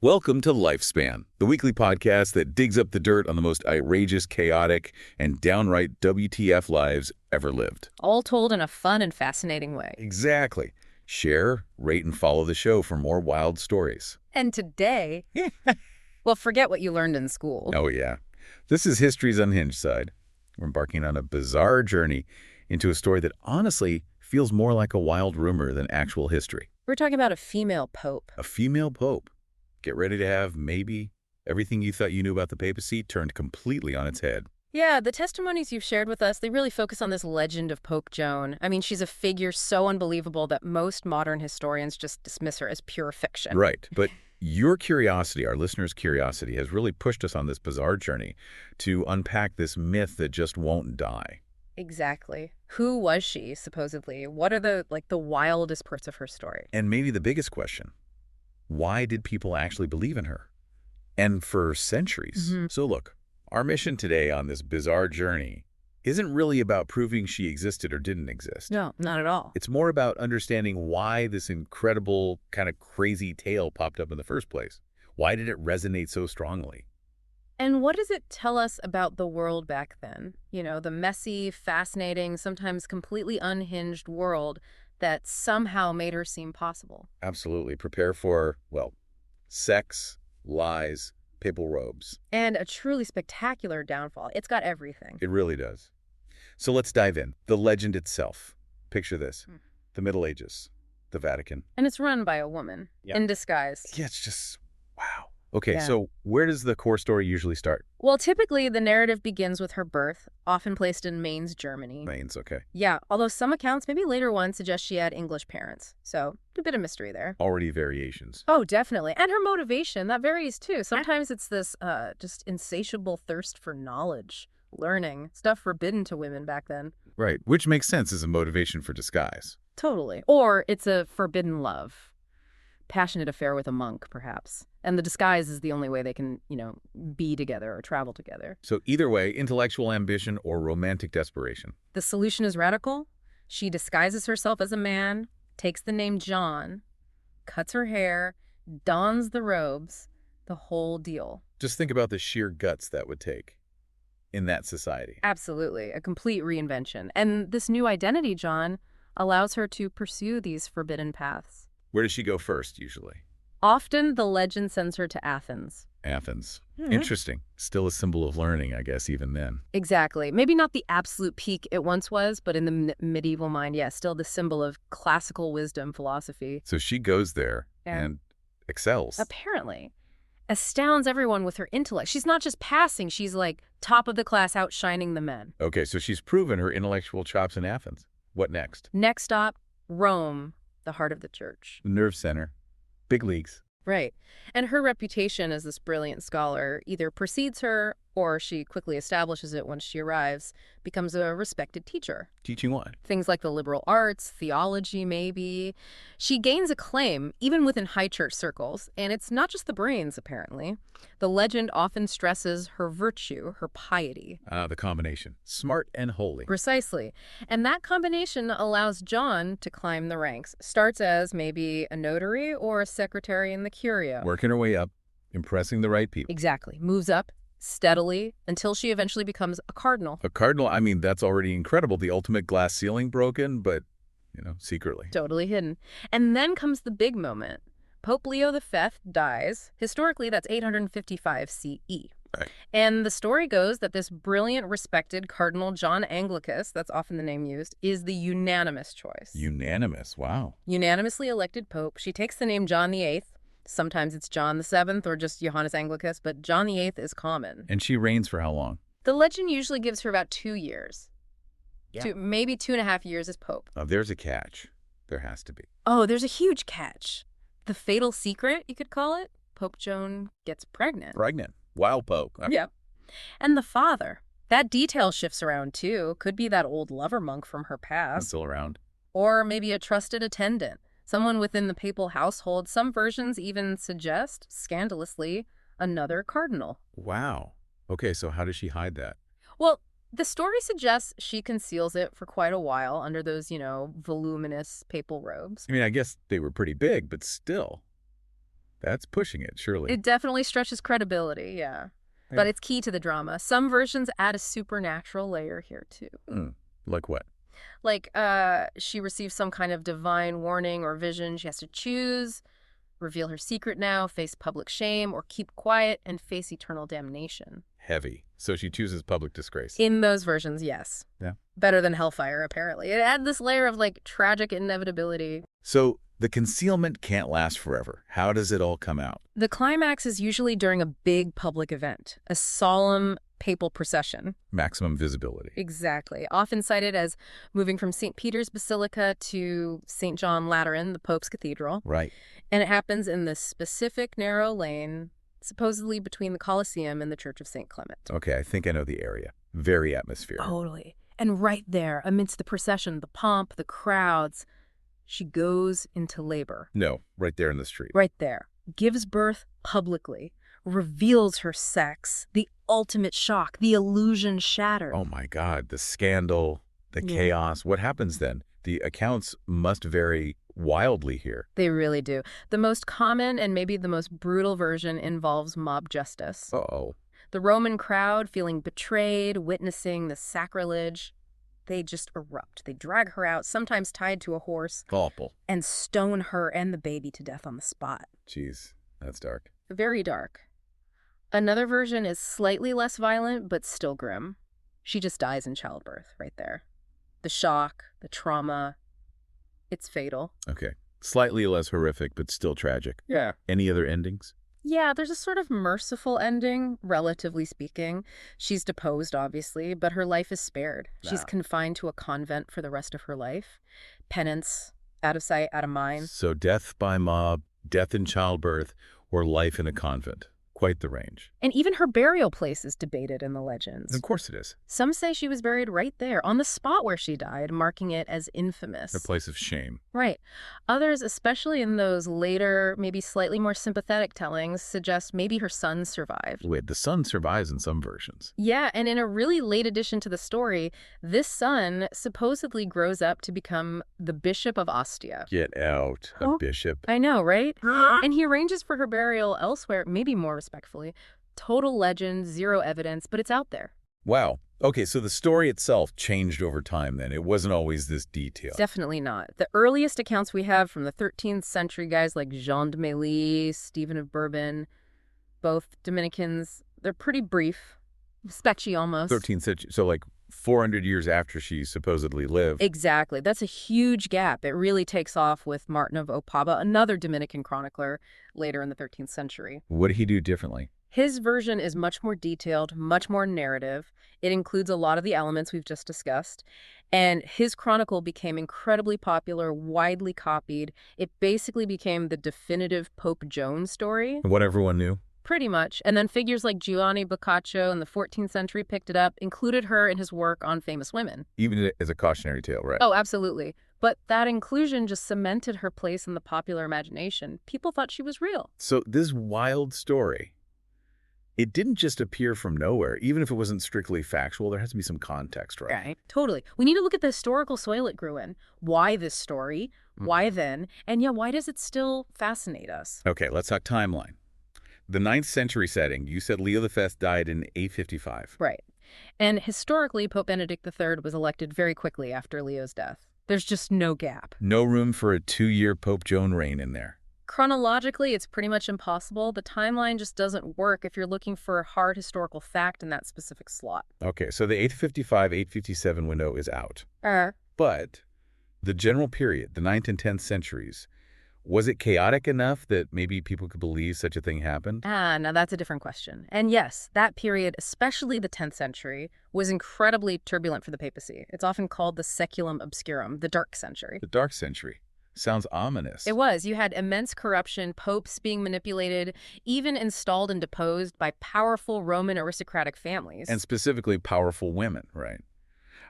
Welcome to Lifespan, the weekly podcast that digs up the dirt on the most outrageous, chaotic, and downright WTF lives ever lived. All told in a fun and fascinating way. Exactly. Share, rate, and follow the show for more wild stories. And today, well, forget what you learned in school. Oh, yeah. This is history's unhinged side. We're embarking on a bizarre journey into a story that honestly feels more like a wild rumor than actual history. We're talking about a female pope. A female pope. Get ready to have maybe everything you thought you knew about the papacy turned completely on its head. Yeah, the testimonies you've shared with us, they really focus on this legend of Pope Joan. I mean, she's a figure so unbelievable that most modern historians just dismiss her as pure fiction. Right, but your curiosity, our listeners' curiosity, has really pushed us on this bizarre journey to unpack this myth that just won't die. Exactly. Who was she, supposedly? What are the wildest parts of her story? And maybe the biggest question, why did people actually believe in her? And for centuries. So look, our mission today on this bizarre journey isn't really about proving she existed or didn't exist. No, not at all. It's more about understanding why this incredible, kind of crazy tale popped up in the first place. Why did it resonate so strongly? And what does it tell us about the world back then? You know, the messy, fascinating, sometimes completely unhinged world that somehow made her seem possible. Absolutely. Prepare for, well, sex, lies, papal robes. And a truly spectacular downfall. It's got everything. It really does. So let's dive in. The legend itself. Picture this. The Middle Ages. The Vatican. And it's run by a woman in disguise. Yeah, it's just, wow. Okay, Yeah. so where does the core story usually start? Well, typically the narrative begins with her birth, often placed in Mainz, Germany. Mainz, okay. Yeah, although some accounts, maybe later ones, suggest she had English parents. So a bit of mystery there. Already variations. Oh, definitely. And her motivation, that varies too. Sometimes it's this just insatiable thirst for knowledge, learning, stuff forbidden to women back then. Right, which makes sense as a motivation for disguise. Totally. Or it's a forbidden love. Passionate affair with a monk, perhaps. And the disguise is the only way they can, be together or travel together. So either way, intellectual ambition or romantic desperation. The solution is radical. She disguises herself as a man, takes the name John, cuts her hair, dons the robes, the whole deal. Just think about the sheer guts that would take in that society. Absolutely. A complete reinvention. And this new identity, John, allows her to pursue these forbidden paths. Where does she go first, usually? Often, the legend sends her to Athens. Athens. Interesting. Still a symbol of learning, I guess, even then. Exactly. Maybe not the absolute peak it once was, but in the medieval mind, yeah, still the symbol of classical wisdom, philosophy. So she goes there and excels. Apparently. Astounds everyone with her intellect. She's not just passing, she's like top of the class, outshining the men. Okay, so she's proven her intellectual chops in Athens. What next? Next stop, Rome, the heart of the church. The nerve center. Big leagues. Right. And her reputation as this brilliant scholar either precedes her or she quickly establishes it once she arrives, becomes a respected teacher. Teaching what? Things like the liberal arts, theology maybe. She gains acclaim even within high church circles, and it's not just the brains, apparently. The legend often stresses her virtue, her piety. The combination. Smart and holy. Precisely. And that combination allows John to climb the ranks. Starts as maybe a notary or a secretary in the curia. Working her way up, impressing the right people. Exactly. Moves up steadily until she eventually becomes a cardinal. A cardinal, I mean, that's already incredible. The ultimate glass ceiling broken, but, secretly. Totally hidden. And then comes the big moment. Pope Leo V dies. Historically, that's 855 CE. Right. And the story goes that this brilliant, respected Cardinal John Anglicus, that's often the name used, is the unanimous choice. Unanimous, wow. Unanimously elected pope. She takes the name John VIII. Sometimes it's John VII or just Johannes Anglicus, but John VIII is common. And she reigns for how long? The legend usually gives her about 2 years. Yeah. Maybe 2.5 years as pope. There's a catch. There has to be. Oh, there's a huge catch. The fatal secret, you could call it. Pope Joan gets pregnant. Pregnant. Wow, Pope. Yep. And the father. That detail shifts around, too. Could be that old lover monk from her past. Still around. Or maybe a trusted attendant. Someone within the papal household. Some versions even suggest, scandalously, another cardinal. Wow. Okay, so how does she hide that? Well, the story suggests she conceals it for quite a while under those, voluminous papal robes. I mean, I guess they were pretty big, but still. That's pushing it, surely. It definitely stretches credibility, yeah. Yeah. But it's key to the drama. Some versions add a supernatural layer here, too. Like what? Like, she receives some kind of divine warning or vision. She has to choose, reveal her secret now, face public shame, or keep quiet and face eternal damnation. Heavy. So she chooses public disgrace. In those versions, yes. Yeah. Better than hellfire, apparently. It adds this layer of, like, tragic inevitability. So the concealment can't last forever. How does it all come out? The climax is usually during a big public event, a solemn papal procession. Maximum visibility. Exactly. Often cited as moving from St. Peter's Basilica to St. John Lateran, the Pope's Cathedral. Right. And it happens in this specific narrow lane, supposedly between the Colosseum and the Church of St. Clement. Okay, I think I know the area. Very atmospheric. Totally. And right there, amidst the procession, the pomp, the crowds, she goes into labor. No, right there in the street. Right there. Gives birth publicly. Reveals her sex. The ultimate shock. The illusion shattered. Oh my God, the scandal, the chaos. What happens then? The accounts must vary wildly here. They really do. The most common and maybe the most brutal version involves mob justice. Uh-oh. The Roman crowd feeling betrayed, witnessing the sacrilege. They just erupt. They drag her out, sometimes tied to a horse, Awful. and stone her and the baby to death on the spot. Jeez, that's dark. Very dark. Another version is slightly less violent, but still grim. She just dies in childbirth right there. The shock, the trauma, it's fatal. Okay. Slightly less horrific, but still tragic. Yeah. Any other endings? Yeah, there's a sort of merciful ending, relatively speaking. She's deposed, obviously, but her life is spared. She's confined to a convent for the rest of her life. Penance, out of sight, out of mind. So death by mob, death in childbirth, or life in a convent. Quite the range. And even her burial place is debated in the legends. Of course it is. Some say she was buried right there, on the spot where she died, marking it as infamous. A place of shame. Right. Others, especially in those later, maybe slightly more sympathetic tellings, suggest maybe her son survived. Wait, the son survives in some versions. Yeah, and in a really late addition to the story, this son supposedly grows up to become the Bishop of Ostia. Get out, a bishop. I know, right? And he arranges for her burial elsewhere, maybe more respectfully. Total legend, zero evidence, but it's out there. Wow. Okay, so the story itself changed over time then. It wasn't always this detailed. Definitely not. The earliest accounts we have from the 13th century guys like Jean de Mailly, Stephen of Bourbon, both Dominicans, they're pretty brief, sketchy almost. 13th century, so like 400 years after she supposedly lived. Exactly. That's a huge gap. It really takes off with Martin of Opava, another Dominican chronicler later in the 13th century. What did he do differently? His version is much more detailed, much more narrative. It includes a lot of the elements we've just discussed. And his chronicle became incredibly popular, widely copied. It basically became the definitive Pope Joan story. What everyone knew? Pretty much. And then figures like Giovanni Boccaccio in the 14th century picked it up, included her in his work on famous women. Even as a cautionary tale, right? Oh, absolutely. But that inclusion just cemented her place in the popular imagination. People thought she was real. So this wild story, it didn't just appear from nowhere. Even if it wasn't strictly factual, there has to be some context, right? Right. Totally. We need to look at the historical soil it grew in. Why this story? Why then? And yeah, why does it still fascinate us? Okay, let's talk timeline. The 9th century setting, you said Leo V died in 855. Right. And historically, Pope Benedict III was elected very quickly after Leo's death. There's just no gap. No room for a 2-year Pope Joan reign in there. Chronologically, it's pretty much impossible. The timeline just doesn't work if you're looking for a hard historical fact in that specific slot. Okay, so the 855-857 window is out. But the general period, the 9th and 10th centuries, was it chaotic enough that maybe people could believe such a thing happened? Now that's a different question. And yes, that period, especially the 10th century, was incredibly turbulent for the papacy. It's often called the Saeculum Obscurum, the Dark Century. The Dark Century. Sounds ominous. It was. You had immense corruption, popes being manipulated, even installed and deposed by powerful Roman aristocratic families. And specifically powerful women, right?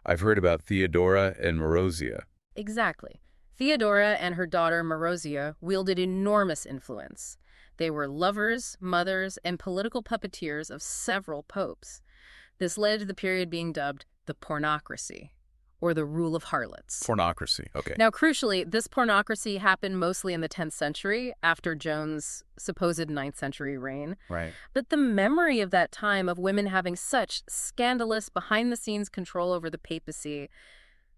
I've heard about Theodora and Marozia. Exactly. Theodora and her daughter Marozia wielded enormous influence. They were lovers, mothers, and political puppeteers of several popes. This led to the period being dubbed the pornocracy, or the rule of harlots. Pornocracy, okay. Now, crucially, this pornocracy happened mostly in the 10th century, after Joan's supposed 9th century reign. Right. But the memory of that time of women having such scandalous, behind-the-scenes control over the papacy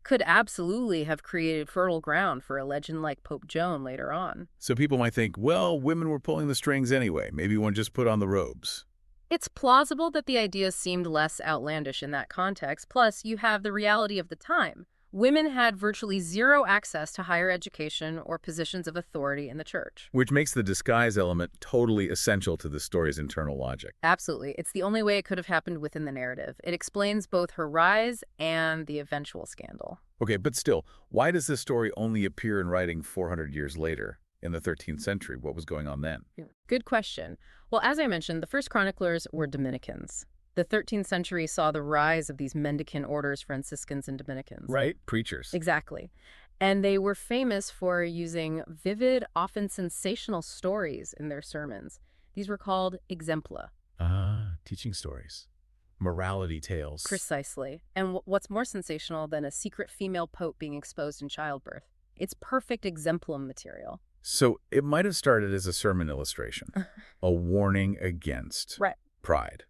could absolutely have created fertile ground for a legend like Pope Joan later on. So people might think, well, women were pulling the strings anyway. Maybe one just put on the robes. It's plausible that the idea seemed less outlandish in that context. Plus, you have the reality of the time. Women had virtually zero access to higher education or positions of authority in the church. Which makes the disguise element totally essential to the story's internal logic. Absolutely. It's the only way it could have happened within the narrative. It explains both her rise and the eventual scandal. Okay, but still, why does this story only appear in writing 400 years later, in the 13th century? What was going on then? Good question. Well, as I mentioned, the first chroniclers were Dominicans. The 13th century saw the rise of these mendicant orders, Franciscans and Dominicans. Right, preachers. Exactly. And they were famous for using vivid, often sensational stories in their sermons. These were called exempla. Teaching stories. Morality tales. Precisely. And what's more sensational than a secret female pope being exposed in childbirth? It's perfect exemplum material. So it might have started as a sermon illustration, a warning against pride,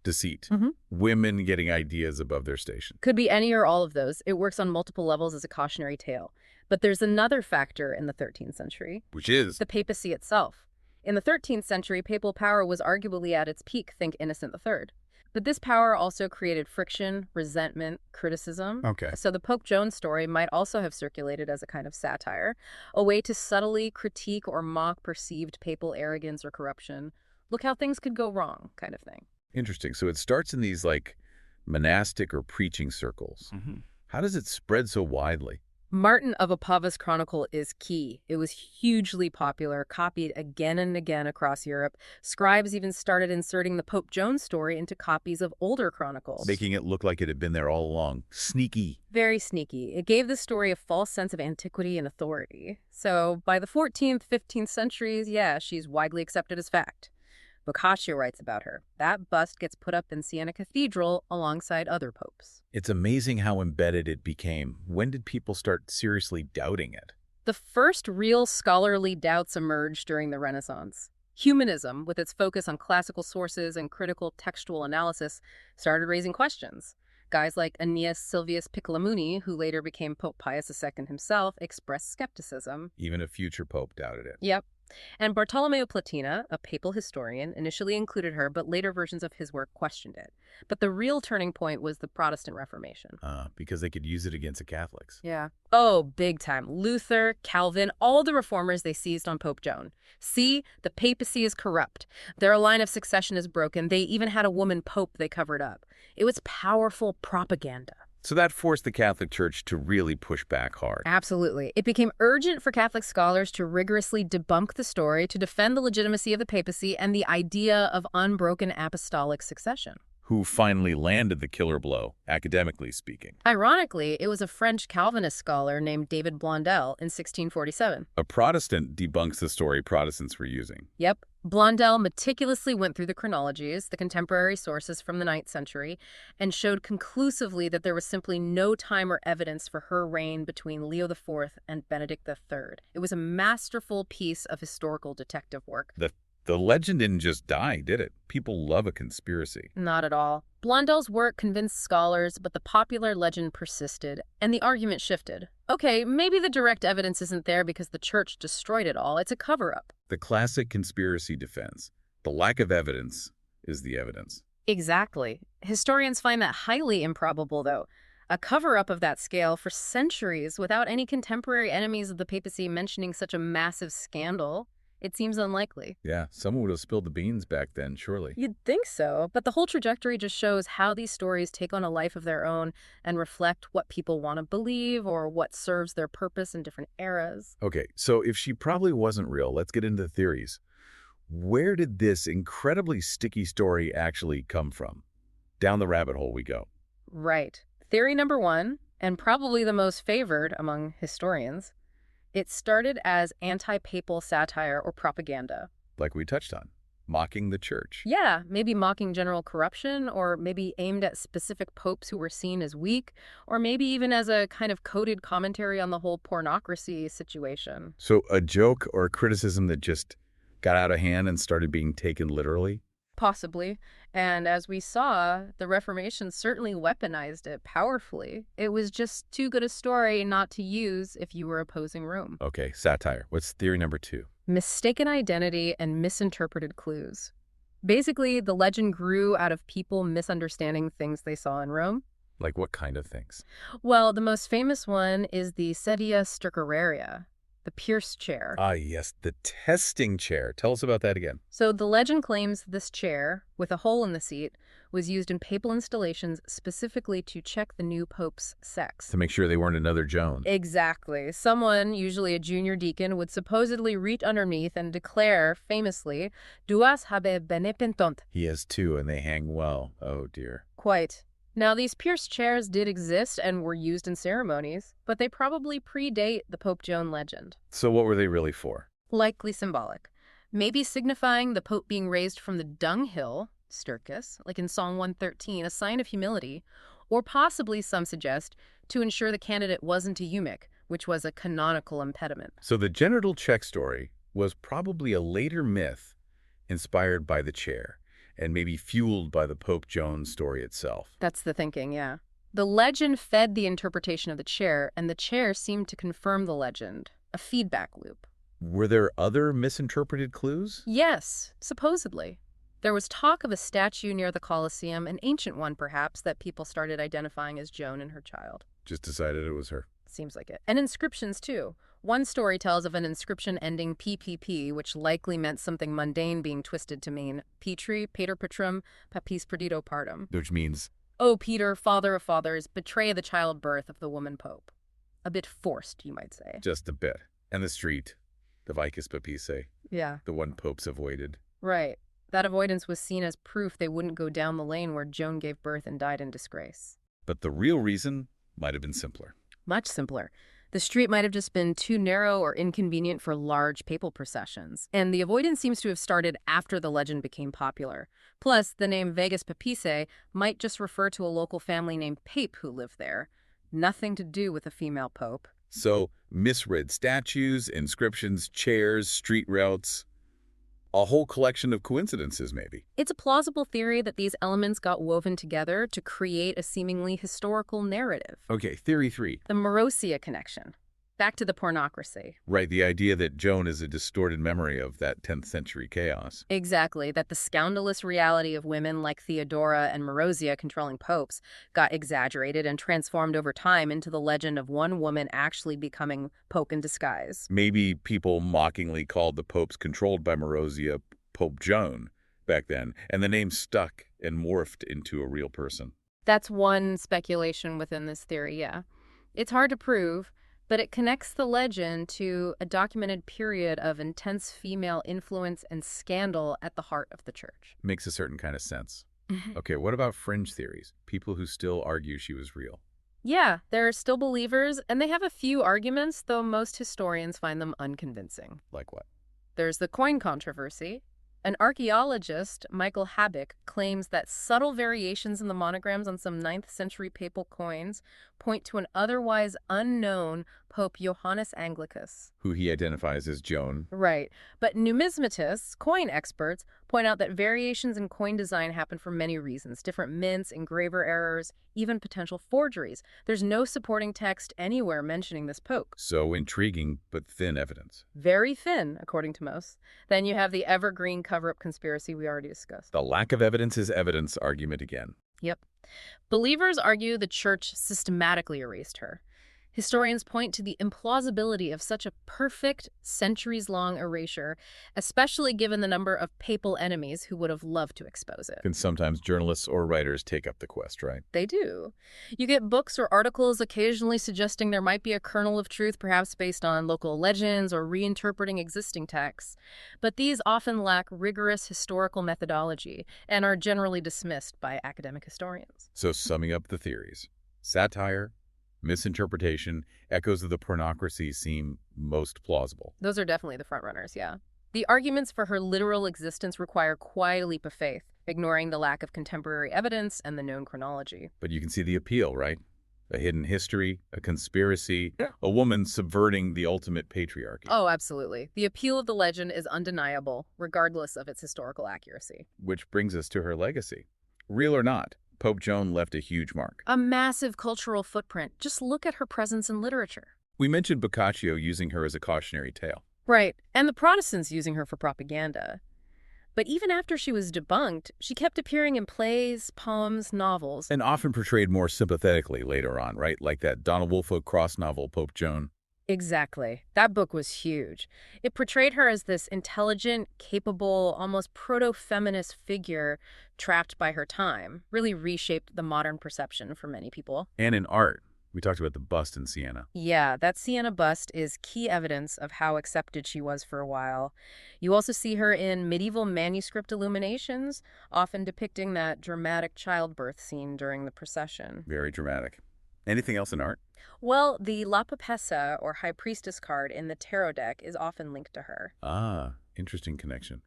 deceit, women getting ideas above their station. Could be any or all of those. It works on multiple levels as a cautionary tale. But there's another factor in the 13th century. Which is? The papacy itself. In the 13th century, papal power was arguably at its peak, think Innocent III. But this power also created friction, resentment, criticism. Okay. So the Pope Joan story might also have circulated as a kind of satire, a way to subtly critique or mock perceived papal arrogance or corruption. Look how things could go wrong, kind of thing. Interesting. So it starts in these, like, monastic or preaching circles. How does it spread so widely? Martin of Opava's chronicle is key. It was hugely popular, copied again and again across Europe. Scribes even started inserting the Pope Joan story into copies of older chronicles. Making it look like it had been there all along. Sneaky. Very sneaky. It gave the story a false sense of antiquity and authority. So by the 14th, 15th centuries, yeah, she's widely accepted as fact. Boccaccio writes about her. That bust gets put up in Siena Cathedral alongside other popes. It's amazing how embedded it became. When did people start seriously doubting it? The first real scholarly doubts emerged during the Renaissance. Humanism, with its focus on classical sources and critical textual analysis, started raising questions. Guys like Aeneas Sylvius Piccolomuni, who later became Pope Pius II himself, expressed skepticism. Even a future pope doubted it. Yep. And Bartolomeo Platina, a papal historian, initially included her, but later versions of his work questioned it. But the real turning point was the Protestant Reformation. Because they could use it against the Catholics. Yeah. Oh, big time. Luther, Calvin, all the reformers they seized on Pope Joan. See, the papacy is corrupt. Their line of succession is broken. They even had a woman pope they covered up. It was powerful propaganda. So that forced the Catholic Church to really push back hard. Absolutely. It became urgent for Catholic scholars to rigorously debunk the story, to defend the legitimacy of the papacy and the idea of unbroken apostolic succession. Who finally landed the killer blow, academically speaking. Ironically, it was a French Calvinist scholar named David Blondel in 1647. A Protestant debunks the story Protestants were using. Yep. Blondel meticulously went through the chronologies, the contemporary sources from the 9th century, and showed conclusively that there was simply no time or evidence for her reign between Leo IV and Benedict III. It was a masterful piece of historical detective work. The legend didn't just die, did it? People love a conspiracy. Not at all. Blondel's work convinced scholars, but the popular legend persisted, and the argument shifted. Okay, maybe the direct evidence isn't there because the church destroyed it all. It's a cover-up. The classic conspiracy defense. The lack of evidence is the evidence. Exactly. Historians find that highly improbable, though. A cover-up of that scale for centuries without any contemporary enemies of the papacy mentioning such a massive scandal. It seems unlikely. Yeah, someone would have spilled the beans back then, surely. You'd think so, but the whole trajectory just shows how these stories take on a life of their own and reflect what people want to believe or what serves their purpose in different eras. Okay, so if she probably wasn't real, let's get into the theories. Where did this incredibly sticky story actually come from? Down the rabbit hole we go. Right. Theory number one, and probably the most favored among historians, it started as anti-papal satire or propaganda. Like we touched on. mocking the church. Yeah, maybe mocking general corruption, or maybe aimed at specific popes who were seen as weak, or maybe even as a kind of coded commentary on the whole pornocracy situation. So a joke or a criticism that just got out of hand and started being taken literally? Possibly. And as we saw, the Reformation certainly weaponized it powerfully. It was just too good a story not to use if you were opposing Rome. Okay, satire. What's theory number 2? Mistaken identity and misinterpreted clues. Basically, the legend grew out of people misunderstanding things they saw in Rome. Like what kind of things? Well, the most famous one is the sedia stercoraria, the pierced chair. Ah, yes, the testing chair. Tell us about that again. So the legend claims this chair, with a hole in the seat, was used in papal installations specifically to check the new pope's sex. To make sure they weren't another Joan. Exactly. Someone, usually a junior deacon, would supposedly reach underneath and declare, famously, duas habe bene pentant. He has 2 and they hang well. Oh, dear. Quite. Now, these pierced chairs did exist and were used in ceremonies, but they probably predate the Pope Joan legend. So what were they really for? Likely symbolic. Maybe signifying the Pope being raised from the dunghill, stercus, like in Psalm 113, a sign of humility, or possibly, some suggest, to ensure the candidate wasn't a eunuch, which was a canonical impediment. So the genital check story was probably a later myth inspired by the chair, and maybe fueled by the Pope Joan story itself. That's the thinking, yeah. The legend fed the interpretation of the chair, and the chair seemed to confirm the legend, a feedback loop. Were there other misinterpreted clues? Yes, supposedly. There was talk of a statue near the Colosseum, an ancient one perhaps, that people started identifying as Joan and her child. Just decided it was her. Seems like it. And inscriptions, too. One story tells of an inscription ending PPP, which likely meant something mundane being twisted to mean Petri, Pater Patrum, Papis Perdido Partum. Which means, Oh, Peter, father of fathers, betray the childbirth of the woman pope. A bit forced, you might say. just a bit. And the street, the Vicus Papacy, Yeah. the one popes avoided. Right. That avoidance was seen as proof they wouldn't go down the lane where Joan gave birth and died in disgrace. But the real reason might have been simpler. Much simpler. The street might have just been too narrow or inconvenient for large papal processions, and the avoidance seems to have started after the legend became popular. Plus, the name Vegas Papacy might just refer to a local family named Pape who lived there. Nothing to do with a female pope. So, misread statues, inscriptions, chairs, street routes, a whole collection of coincidences, maybe. It's a plausible theory that these elements got woven together to create a seemingly historical narrative. Okay, theory 3. The Marozia connection. Back to the pornocracy. Right, the idea that Joan is a distorted memory of that 10th century chaos. Exactly, that the scandalous reality of women like Theodora and Marozia controlling popes got exaggerated and transformed over time into the legend of one woman actually becoming pope in disguise. Maybe people mockingly called the popes controlled by Marozia Pope Joan back then, and the name stuck and morphed into a real person. That's one speculation within this theory, yeah. It's hard to prove, but it connects the legend to a documented period of intense female influence and scandal at the heart of the church. Makes a certain kind of sense. Okay, what about fringe theories? People who still argue she was real. Yeah, there are still believers, and they have a few arguments, though most historians find them unconvincing. Like what? There's the coin controversy. An archaeologist, Michael Habich, claims that subtle variations in the monograms on some 9th century papal coins point to an otherwise unknown Pope Johannes Anglicus. Who he identifies as Joan. Right. But numismatists, coin experts, point out that variations in coin design happen for many reasons. Different mints, engraver errors, even potential forgeries. There's no supporting text anywhere mentioning this pope. So intriguing, but thin evidence. Very thin, according to most. Then you have the evergreen cover-up conspiracy we already discussed. The lack of evidence is evidence argument again. Yep. Believers argue the church systematically erased her. Historians point to the implausibility of such a perfect, centuries-long erasure, especially given the number of papal enemies who would have loved to expose it. And sometimes journalists or writers take up the quest, right? They do. You get books or articles occasionally suggesting there might be a kernel of truth, perhaps based on local legends or reinterpreting existing texts. But these often lack rigorous historical methodology and are generally dismissed by academic historians. So summing up the theories, satire, misinterpretation, echoes of the pornocracy seem most plausible. Those are definitely the front runners, yeah. The arguments for her literal existence require quite a leap of faith, ignoring the lack of contemporary evidence and the known chronology. But you can see the appeal, right? A hidden history, a conspiracy, a woman subverting the ultimate patriarchy. Oh, absolutely. The appeal of the legend is undeniable, regardless of its historical accuracy. Which brings us to her legacy. Real or not, Pope Joan left a huge mark. A massive cultural footprint. Just look at her presence in literature. We mentioned Boccaccio using her as a cautionary tale. Right, and the Protestants using her for propaganda. But even after she was debunked, she kept appearing in plays, poems, novels. And often portrayed more sympathetically later on, right? Like that Donald Wolfe Cross novel, Pope Joan. Exactly. That book was huge. It portrayed her as this intelligent, capable, almost proto-feminist figure trapped by her time. Really reshaped the modern perception for many people. And in art. We talked about the bust in Siena. Yeah, that Siena bust is key evidence of how accepted she was for a while. You also see her in medieval manuscript illuminations, often depicting that dramatic childbirth scene during the procession. Very dramatic. Anything else in art? Well, the La Papessa, or High Priestess card in the tarot deck is often linked to her. Ah, interesting connection.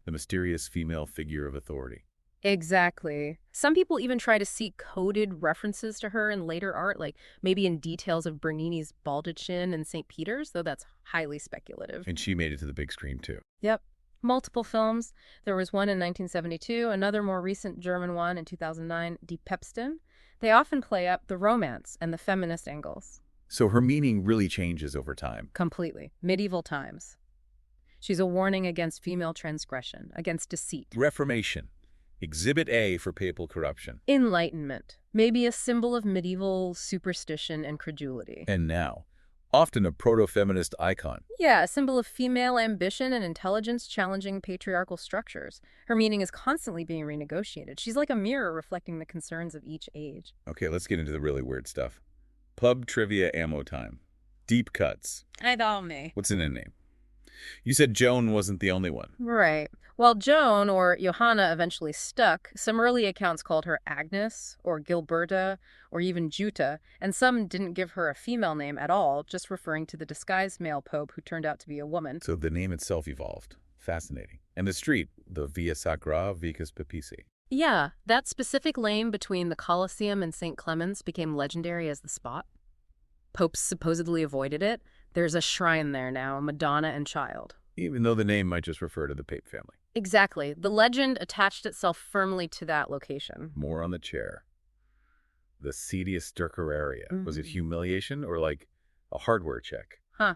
The mysterious female figure of authority. Exactly. Some people even try to see coded references to her in later art, like maybe in details of Bernini's Baldachin and St. Peter's, though that's highly speculative. And she made it to the big screen, too. Yep. Multiple films. There was one in 1972, another more recent German one in 2009, Die Päpstin. They often play up the romance and the feminist angles. So her meaning really changes over time. Completely. Medieval times. She's a warning against female transgression, against deceit. Reformation. Exhibit A for papal corruption. Enlightenment. Maybe a symbol of medieval superstition and credulity. And now, often a proto-feminist icon. Yeah, a symbol of female ambition and intelligence challenging patriarchal structures. Her meaning is constantly being renegotiated. She's like a mirror reflecting the concerns of each age. Okay, let's get into the really weird stuff. Pub trivia ammo time. Deep cuts. I thought me. What's in a name? You said Joan wasn't the only one. Right. While Joan, or Johanna, eventually stuck, some early accounts called her Agnes, or Gilberta, or even Jutta, and some didn't give her a female name at all, just referring to the disguised male pope who turned out to be a woman. So the name itself evolved. Fascinating. And the street, the Via Sacra Vicus Papacy. Yeah, that specific lane between the Colosseum and St. Clement's became legendary as the spot. Popes supposedly avoided it. There's a shrine there now, a Madonna and Child. Even though the name might just refer to the Pape family. Exactly. The legend attached itself firmly to that location. More on the chair. The Sedius Sterceraria. Was it humiliation or like a hardware check? Huh.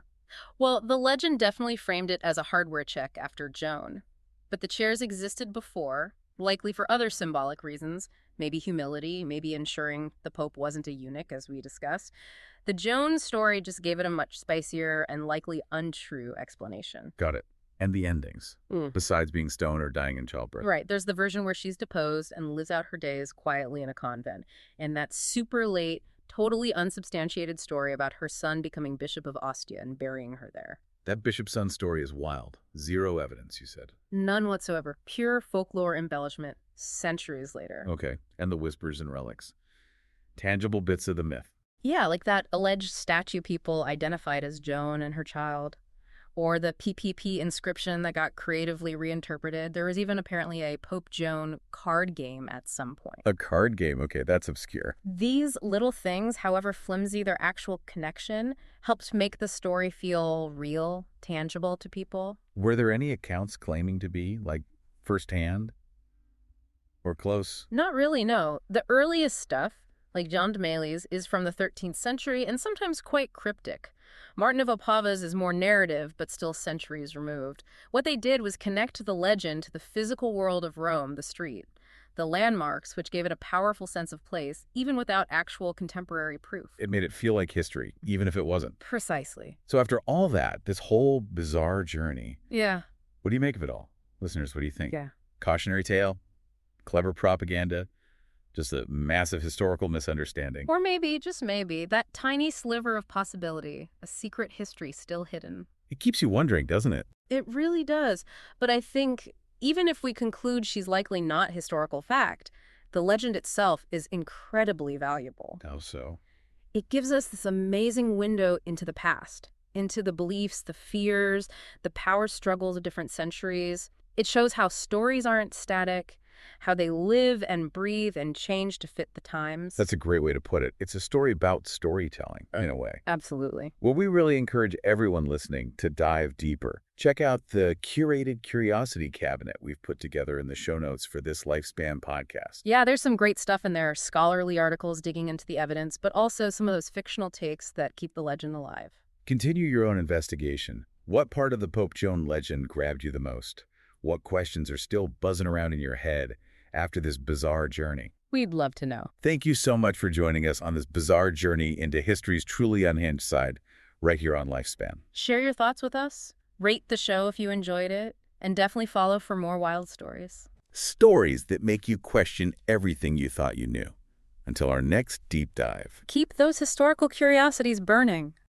Well, the legend definitely framed it as a hardware check after Joan. But the chairs existed before, likely for other symbolic reasons, maybe humility, maybe ensuring the Pope wasn't a eunuch, as we discussed. The Joan story just gave it a much spicier and likely untrue explanation. Got it. And the endings, besides being stoned or dying in childbirth. Right. There's the version where she's deposed and lives out her days quietly in a convent. And that super late, totally unsubstantiated story about her son becoming Bishop of Ostia and burying her there. That bishop's son story is wild. Zero evidence, you said. None whatsoever. Pure folklore embellishment centuries later. Okay. And the whispers and relics. Tangible bits of the myth. Yeah, like that alleged statue people identified as Joan and her child. Or the PPP inscription that got creatively reinterpreted. There was even apparently a Pope Joan card game at some point. A card game? Okay, that's obscure. These little things, however flimsy their actual connection, helped make the story feel real, tangible to people. Were there any accounts claiming to be, like, firsthand? Or close? Not really, no. The earliest stuff, like John de Mailly's, is from the 13th century and sometimes quite cryptic. Martin of Opava's is more narrative, but still centuries removed. What they did was connect the legend to the physical world of Rome, the street, the landmarks, which gave it a powerful sense of place, even without actual contemporary proof. It made it feel like history, even if it wasn't. Precisely. So after all that, this whole bizarre journey, Yeah. what do you make of it all? Listeners, what do you think? Yeah. Cautionary tale? Clever propaganda? Just a massive historical misunderstanding? Or maybe, just maybe, that tiny sliver of possibility, a secret history still hidden. It keeps you wondering, doesn't it? It really does. But I think even if we conclude she's likely not historical fact, the legend itself is incredibly valuable. How so? It gives us this amazing window into the past, into the beliefs, the fears, the power struggles of different centuries. It shows how stories aren't static, how they live and breathe and change to fit the times. That's a great way to put it. It's a story about storytelling, in a way. Absolutely. Well, we really encourage everyone listening to dive deeper. Check out the curated curiosity cabinet we've put together in the show notes for this Lifespan podcast. Yeah, there's some great stuff in there, scholarly articles digging into the evidence, but also some of those fictional takes that keep the legend alive. Continue your own investigation. What part of the Pope Joan legend grabbed you the most? What questions are still buzzing around in your head after this bizarre journey? We'd love to know. Thank you so much for joining us on this bizarre journey into history's truly unhinged side, right here on Lifespan. Share your thoughts with us, rate the show if you enjoyed it, and definitely follow for more wild stories. Stories that make you question everything you thought you knew. Until our next deep dive. Keep those historical curiosities burning.